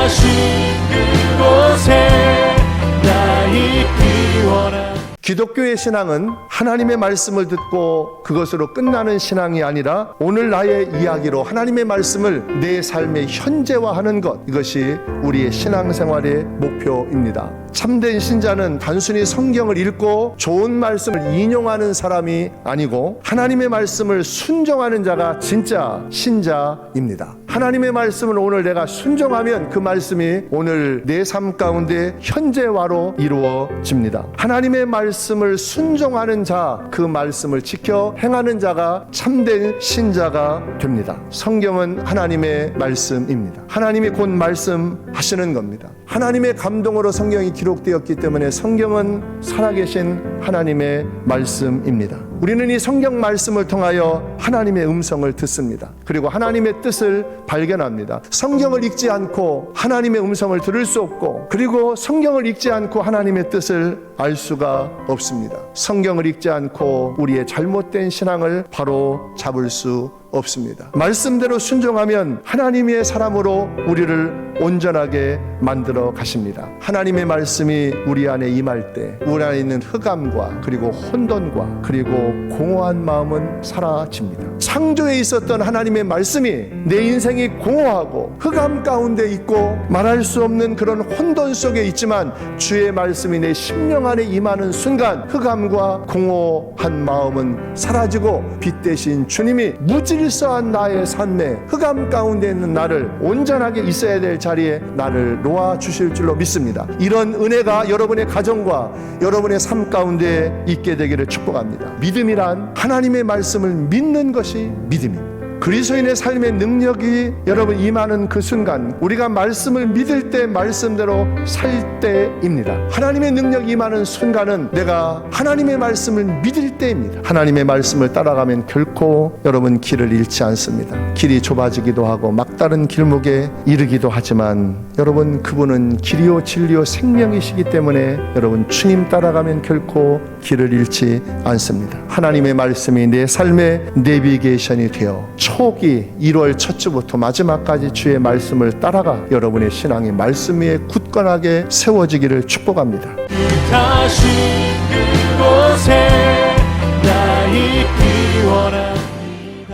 다신 그곳에 나 있기 원하. 기독교의 신앙은 하나님의 말씀을 듣고 그것으로 끝나는 신앙이 아니라 오늘 나의 이야기로 하나님의 말씀을 내 삶에 현재화하는 것, 이것이 우리의 신앙생활의 목표입니다. 참된 신자는 단순히 성경을 읽고 좋은 말씀을 인용하는 사람이 아니고 하나님의 말씀을 순종하는 자가 진짜 신자입니다. 하나님의 말씀을 오늘 내가 순종하면 그 말씀이 오늘 내 삶 가운데 현재화로 이루어집니다. 하나님의 말씀을 순종하는 자, 그 말씀을 지켜 행하는 자가 참된 신자가 됩니다. 성경은 하나님의 말씀입니다. 하나님이 곧 말씀하시는 겁니다. 하나님의 감동으로 성경이 기록되었기 때문에 성경은 살아계신 하나님의 말씀입니다. 우리는 이 성경 말씀을 통하여 하나님의 음성을 듣습니다. 그리고 하나님의 뜻을 발견합니다. 성경을 읽지 않고 하나님의 음성을 들을 수 없고, 그리고 성경을 읽지 않고 하나님의 뜻을 알 수가 없습니다. 성경을 읽지 않고 우리의 잘못된 신앙을 바로 잡을 수 없습니다. 말씀대로 순종하면 하나님의 사람으로 우리를 온전하게 만들어 가십니다. 하나님의 말씀이 우리 안에 임할 때 우리 안에 있는 흑암과 그리고 혼돈과 그리고 공허한 마음은 사라집니다. 창조에 있었던 하나님의 말씀이 내 인생이 공허하고 흑암 가운데 있고 말할 수 없는 그런 혼돈 속에 있지만 주의 말씀이 내 심령 안에 임하는 순간 흑암과 공허한 마음은 사라지고 빛 대신 주님이 무질서한 나의 삶에 흑암 가운데 있는 나를 온전하게 있어야 될 자리에 나를 놓아주실 줄로 믿습니다. 이런 은혜가 여러분의 가정과 여러분의 삶 가운데 있게 되기를 축복합니다. 믿음이란 하나님의 말씀을 믿는 것이 믿음입니다. 그리스도인의 삶의 능력이 여러분 임하는 그 순간, 우리가 말씀을 믿을 때 말씀대로 살 때입니다. 하나님의 능력이 임하는 순간은 내가 하나님의 말씀을 믿을 때입니다. 하나님의 말씀을 따라가면 결코 여러분 길을 잃지 않습니다. 길이 좁아지기도 하고 막다른 길목에 이르기도 하지만 여러분, 그분은 길이요 진리요 생명이시기 때문에 여러분 주님 따라가면 결코 길을 잃지 않습니다. 하나님의 말씀이 내 삶의 내비게이션이 되어 초기 1월 첫 주부터 마지막까지 주의 말씀을 따라가 여러분의 신앙이 말씀 위에 굳건하게 세워지기를 축복합니다. 다신 그곳에 나 있기 원하.